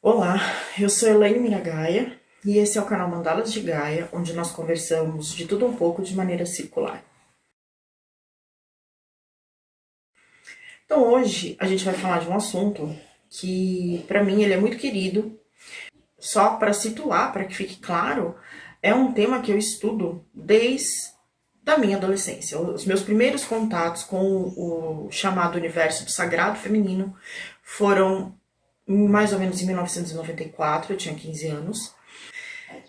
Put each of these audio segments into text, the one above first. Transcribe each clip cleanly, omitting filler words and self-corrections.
Olá, eu sou Elaine Miragaia e esse é o canal Mandalas de Gaia, onde nós conversamos de tudo um pouco de maneira circular. Então hoje a gente vai falar de um assunto que para mim ele é muito querido. Só para situar, para que fique claro, é um tema que eu estudo desde a minha adolescência. Os meus primeiros contatos com o chamado universo do sagrado feminino foram mais ou menos em 1994, eu tinha 15 anos.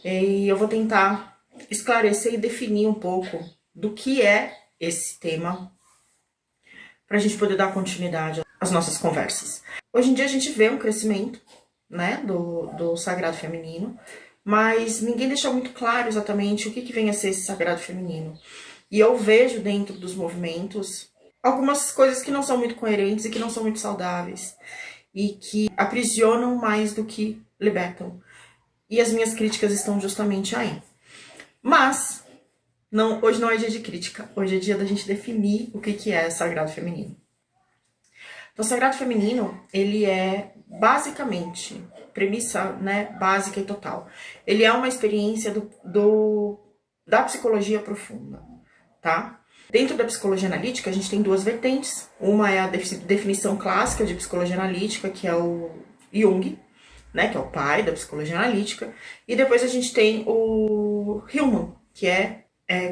E eu vou tentar esclarecer e definir um pouco do que é esse tema para a gente poder dar continuidade às nossas conversas. Hoje em dia a gente vê um crescimento, né, do sagrado feminino, mas ninguém deixa muito claro exatamente o que vem a ser esse sagrado feminino. E eu vejo dentro dos movimentos algumas coisas que não são muito coerentes e que não são muito saudáveis e que aprisionam mais do que libertam. E as minhas críticas estão justamente aí. Mas hoje não é dia de crítica, hoje é dia da gente definir o que é sagrado feminino. Então, sagrado feminino, ele é basicamente, premissa, né, básica e total. Ele é uma experiência da psicologia profunda, tá? Dentro da psicologia analítica, a gente tem duas vertentes. Uma é a definição clássica de psicologia analítica, que é o Jung, né, que é o pai da psicologia analítica, e depois a gente tem o Hillman, que é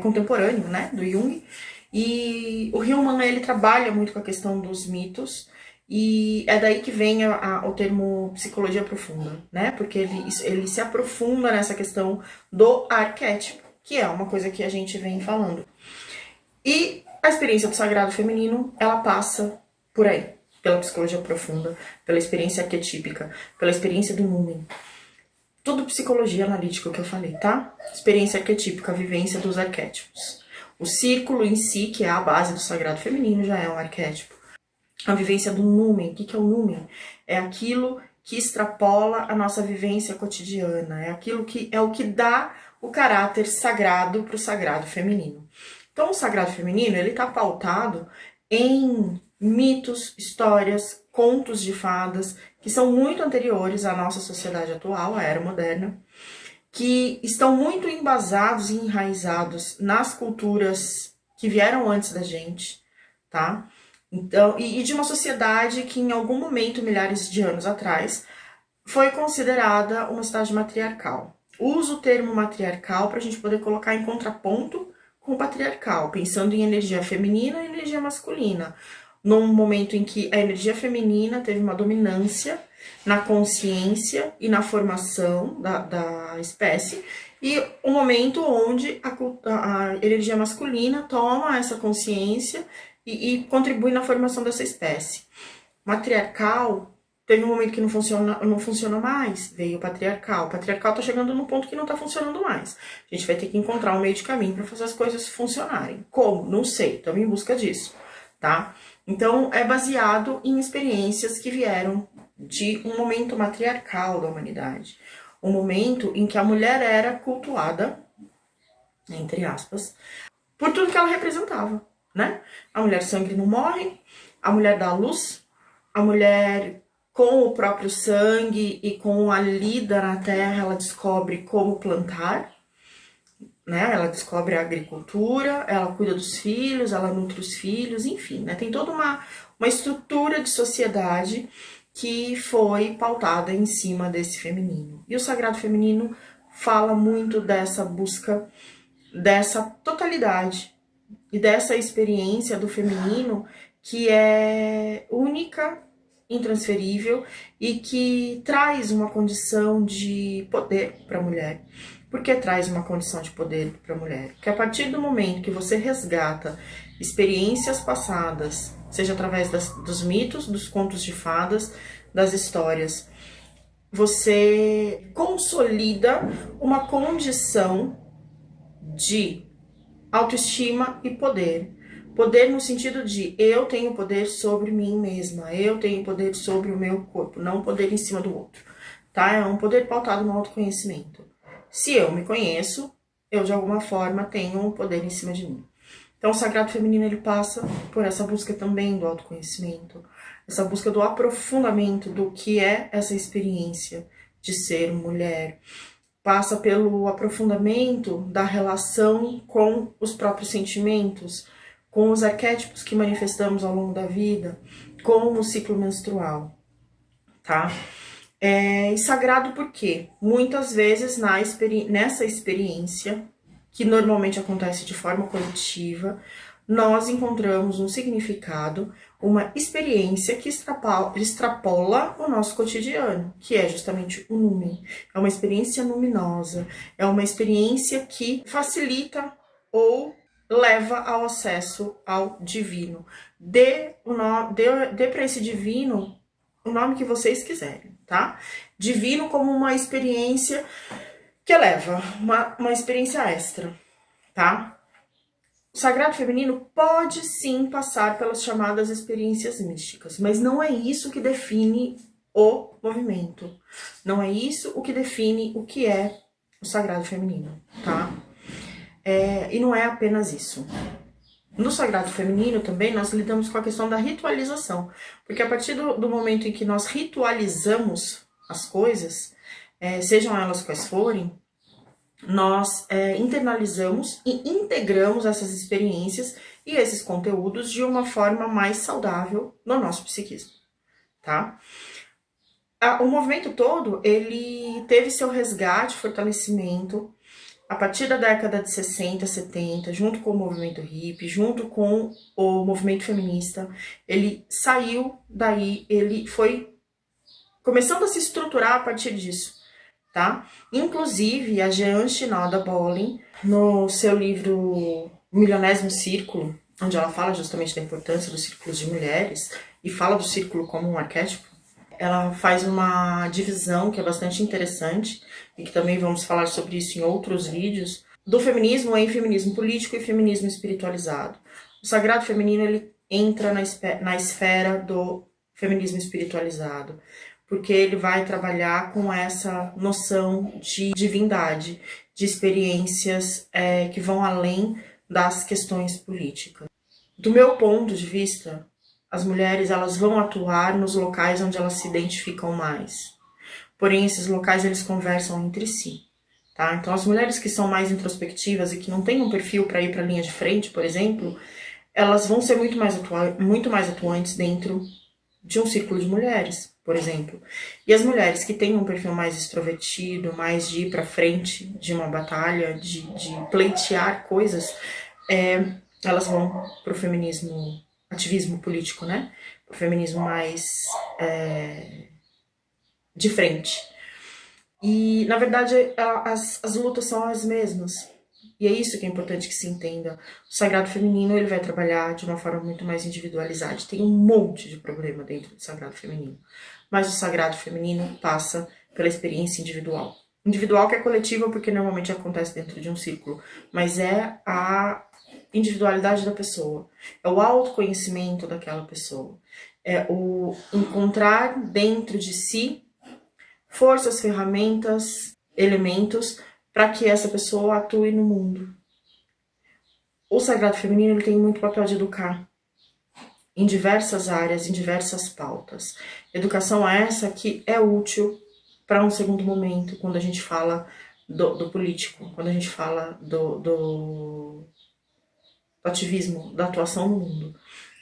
contemporâneo, né, do Jung, e o Hillman, ele trabalha muito com a questão dos mitos, e é daí que vem o termo psicologia profunda, né, porque ele se aprofunda nessa questão do arquétipo, que é uma coisa que a gente vem falando. E a experiência do sagrado feminino, ela passa por aí, pela psicologia profunda, pela experiência arquetípica, pela experiência do numen. Tudo psicologia analítica, o que eu falei, tá? Experiência arquetípica, vivência dos arquétipos. O círculo em si, que é a base do sagrado feminino, já é um arquétipo. A vivência do numen. O que é o numen? É aquilo que extrapola a nossa vivência cotidiana. É aquilo que é o que dá o caráter sagrado para o sagrado feminino. Então, o sagrado feminino, ele está pautado em mitos, histórias, contos de fadas, que são muito anteriores à nossa sociedade atual, à era moderna, que estão muito embasados e enraizados nas culturas que vieram antes da gente, tá? Então, e de uma sociedade que em algum momento, milhares de anos atrás, foi considerada uma sociedade matriarcal. Uso o termo matriarcal para a gente poder colocar em contraponto com o patriarcal, pensando em energia feminina e energia masculina, num momento em que a energia feminina teve uma dominância na consciência e na formação da espécie, e um momento onde a energia masculina toma essa consciência e contribui na formação dessa espécie. Matriarcal teve um momento que não funciona mais, veio o patriarcal. O patriarcal tá chegando num ponto que não tá funcionando mais. A gente vai ter que encontrar um meio de caminho para fazer as coisas funcionarem. Como? Não sei, estamos em busca disso, tá? Então, é baseado em experiências que vieram de um momento matriarcal da humanidade. Um momento em que a mulher era cultuada, entre aspas, por tudo que ela representava, né? A mulher sangue não morre, a mulher dá luz, a mulher com o próprio sangue e com a lida na terra, ela descobre como plantar, né? Ela descobre a agricultura, ela cuida dos filhos, ela nutre os filhos, enfim, né? Tem toda uma estrutura de sociedade que foi pautada em cima desse feminino. E o sagrado feminino fala muito dessa busca, dessa totalidade e dessa experiência do feminino que é única, intransferível e que traz uma condição de poder para a mulher. Por que traz uma condição de poder para a mulher? Porque a partir do momento que você resgata experiências passadas, seja através dos mitos, dos contos de fadas, das histórias, você consolida uma condição de autoestima e poder. Poder no sentido de eu tenho poder sobre mim mesma, eu tenho poder sobre o meu corpo, não poder em cima do outro, tá? É um poder pautado no autoconhecimento. Se eu me conheço, eu de alguma forma tenho um poder em cima de mim. Então o sagrado feminino ele passa por essa busca também do autoconhecimento, essa busca do aprofundamento do que é essa experiência de ser mulher. Passa pelo aprofundamento da relação com os próprios sentimentos, com os arquétipos que manifestamos ao longo da vida, com o ciclo menstrual, tá? E sagrado por quê? Muitas vezes nessa experiência, que normalmente acontece de forma coletiva, nós encontramos um significado, uma experiência que extrapola o nosso cotidiano, que é justamente o numen. É uma experiência luminosa, é uma experiência que facilita ou leva ao acesso ao divino. Dê para esse divino o nome que vocês quiserem, tá? Divino como uma experiência que eleva, uma experiência extra, tá? O sagrado feminino pode sim passar pelas chamadas experiências místicas, mas não é isso que define o movimento. Não é isso o que define o que é o sagrado feminino, tá? E não é apenas isso. No sagrado feminino também nós lidamos com a questão da ritualização, porque a partir do momento em que nós ritualizamos as coisas, sejam elas quais forem, nós internalizamos e integramos essas experiências e esses conteúdos de uma forma mais saudável no nosso psiquismo, tá? O movimento todo, ele teve seu resgate, fortalecimento, a partir da década de 60, 70, junto com o movimento hippie, junto com o movimento feminista, ele saiu daí, ele foi começando a se estruturar a partir disso, tá? Inclusive, a Jean Shinoda Bolin, no seu livro Milionésimo Círculo, onde ela fala justamente da importância dos círculos de mulheres e fala do círculo como um arquétipo, ela faz uma divisão que é bastante interessante e que também vamos falar sobre isso em outros vídeos, do feminismo em feminismo político e feminismo espiritualizado. O sagrado feminino, ele entra na esfera do feminismo espiritualizado, porque ele vai trabalhar com essa noção de divindade, de experiências que vão além das questões políticas. Do meu ponto de vista, as mulheres elas vão atuar nos locais onde elas se identificam mais. Porém, esses locais eles conversam entre si, tá? Então, as mulheres que são mais introspectivas e que não têm um perfil para ir para a linha de frente, por exemplo, elas vão ser muito mais atuantes dentro de um círculo de mulheres, por exemplo. E as mulheres que têm um perfil mais extrovertido, mais de ir para frente de uma batalha, de pleitear coisas, elas vão para o feminismo, ativismo político, né? Para o feminismo mais de frente. E, na verdade, as lutas são as mesmas. E é isso que é importante que se entenda. O sagrado feminino, ele vai trabalhar de uma forma muito mais individualizada. Tem um monte de problema dentro do sagrado feminino. Mas o sagrado feminino passa pela experiência individual. Individual que é coletiva, porque normalmente acontece dentro de um círculo. Mas é a individualidade da pessoa. É o autoconhecimento daquela pessoa. É o encontrar dentro de si forças, ferramentas, elementos para que essa pessoa atue no mundo. O sagrado feminino ele tem muito papel de educar em diversas áreas, em diversas pautas. Educação essa que é útil para um segundo momento, quando a gente fala do político, quando a gente fala do ativismo, da atuação no mundo,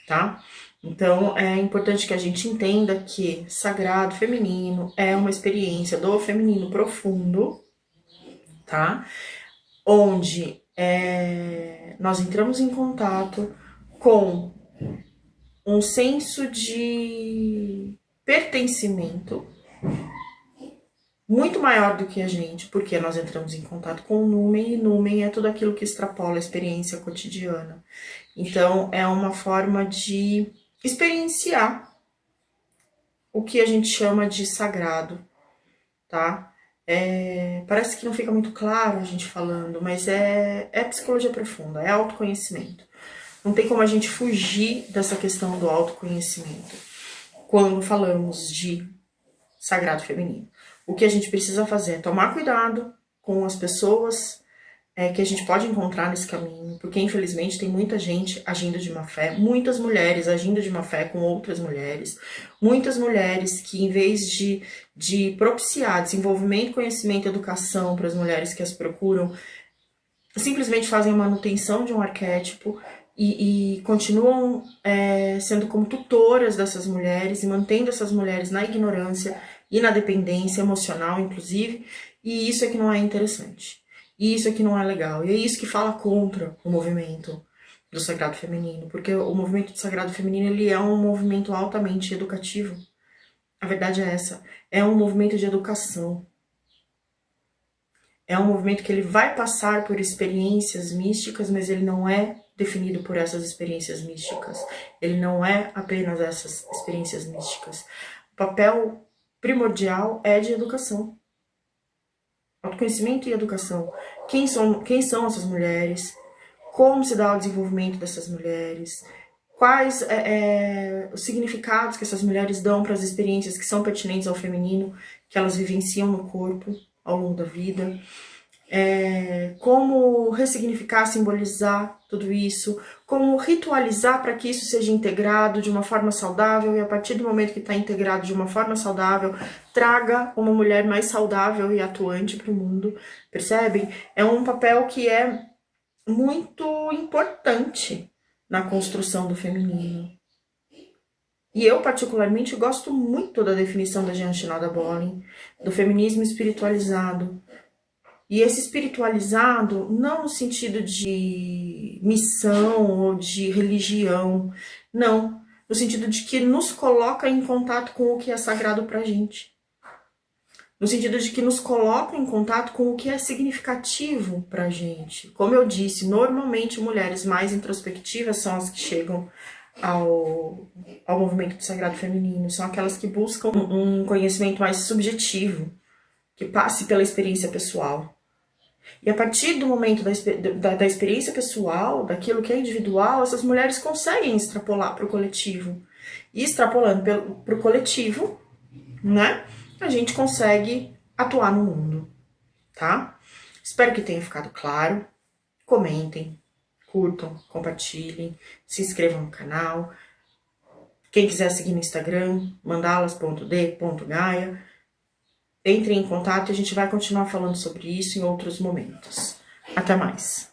tá? Então, é importante que a gente entenda que sagrado feminino é uma experiência do feminino profundo, tá? Onde nós entramos em contato com um senso de pertencimento muito maior do que a gente, porque nós entramos em contato com o numen, e numen é tudo aquilo que extrapola a experiência cotidiana. Então, é uma forma de experienciar o que a gente chama de sagrado, tá? Parece que não fica muito claro a gente falando, mas é psicologia profunda, é autoconhecimento. Não tem como a gente fugir dessa questão do autoconhecimento quando falamos de sagrado feminino. O que a gente precisa fazer é tomar cuidado com as pessoas que a gente pode encontrar nesse caminho, porque infelizmente tem muita gente agindo de má fé, muitas mulheres agindo de má fé com outras mulheres, muitas mulheres que em vez de propiciar desenvolvimento, conhecimento e educação para as mulheres que as procuram, simplesmente fazem a manutenção de um arquétipo e continuam sendo como tutoras dessas mulheres e mantendo essas mulheres na ignorância e na dependência emocional, inclusive, e isso é que não é interessante. E isso é que não é legal. E é isso que fala contra o movimento do sagrado feminino, porque o movimento do sagrado feminino ele é um movimento altamente educativo. A verdade é essa. É um movimento de educação. É um movimento que ele vai passar por experiências místicas, mas ele não é definido por essas experiências místicas. Ele não é apenas essas experiências místicas. O papel primordial é de educação. Autoconhecimento e educação. Quem são essas mulheres? Como se dá o desenvolvimento dessas mulheres? Quais os significados que essas mulheres dão para as experiências que são pertinentes ao feminino, que elas vivenciam no corpo ao longo da vida? Como ressignificar, simbolizar tudo isso, como ritualizar para que isso seja integrado de uma forma saudável e a partir do momento que está integrado de uma forma saudável, traga uma mulher mais saudável e atuante para o mundo, percebem? É um papel que é muito importante na construção do feminino. E eu, particularmente, gosto muito da definição da Jean Shinoda Bolen, do feminismo espiritualizado. E esse espiritualizado, não no sentido de missão ou de religião, não. No sentido de que nos coloca em contato com o que é sagrado pra gente. No sentido de que nos coloca em contato com o que é significativo pra gente. Como eu disse, normalmente mulheres mais introspectivas são as que chegam ao movimento do sagrado feminino. São aquelas que buscam um conhecimento mais subjetivo, que passe pela experiência pessoal. E a partir do momento da experiência pessoal, daquilo que é individual, essas mulheres conseguem extrapolar para o coletivo. E extrapolando para o coletivo, né, a gente consegue atuar no mundo, tá? Espero que tenha ficado claro. Comentem, curtam, compartilhem, se inscrevam no canal. Quem quiser seguir no Instagram, mandalas.d.gaia. Entrem em contato e a gente vai continuar falando sobre isso em outros momentos. Até mais!